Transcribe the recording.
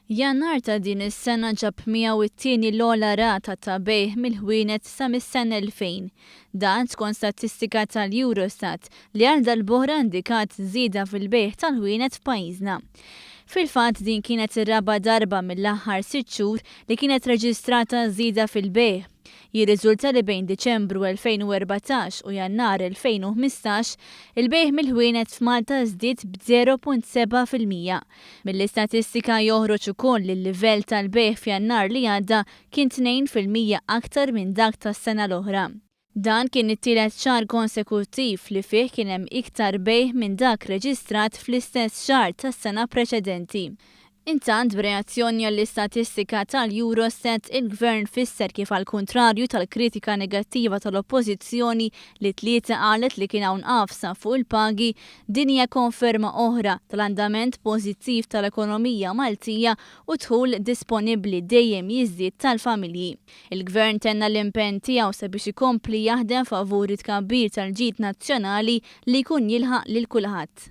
Jannar ta' din is-sena ġab miegħu it-tieni l-ogħla rata ta' bejgħ mill-ħwienet sa mis-sena 2000. Dan skont statistika tal-Eurostat li għal darb'oħra indikat żieda fil-bejgħ tal-ħwienet f'pajjiżna. Fil-fatt din kienet ir-raba' darba mill-aħħar 6 xhur li kienet reġistrata żieda fil-bejgħ. Jirriżulta li bejn Diċembru 2014 u Jannar 2015 il-bejgħ mill-ħwienet f'Malta żdied b'0.7%. Mill-istatistika joħroġ ukoll li l-livell tal-bejgħ f'Jannar li għadda kien 2% aktar minn dak tas-sena l-oħra. Dan kien it-tielet xahar konsekuttiv li fih kien hemm iktar bejgħ minn dak reġistrat fl-istess xahar tas-sena preċedenti. Intant b'reazzjoni għall-istatistika tal-Eurostat, il-Gvern fisser kif għall-kuntrarju tal-kritika negattiva tal-Oppożizzjoni li tlieta qalet li kien hawn għafsa fuq il-pagi, din hija konferma oħra tal-andament pożittiv tal-ekonomija Maltija u dħul disponibbli dejjem jiżdied tal-familji. Il-Gvern tenna l-impenn tiegħu sabiex ikompli jaħdem favur it-tkabbir tal-ġid nazzjonali li jkun jilħaq lil kulħadd.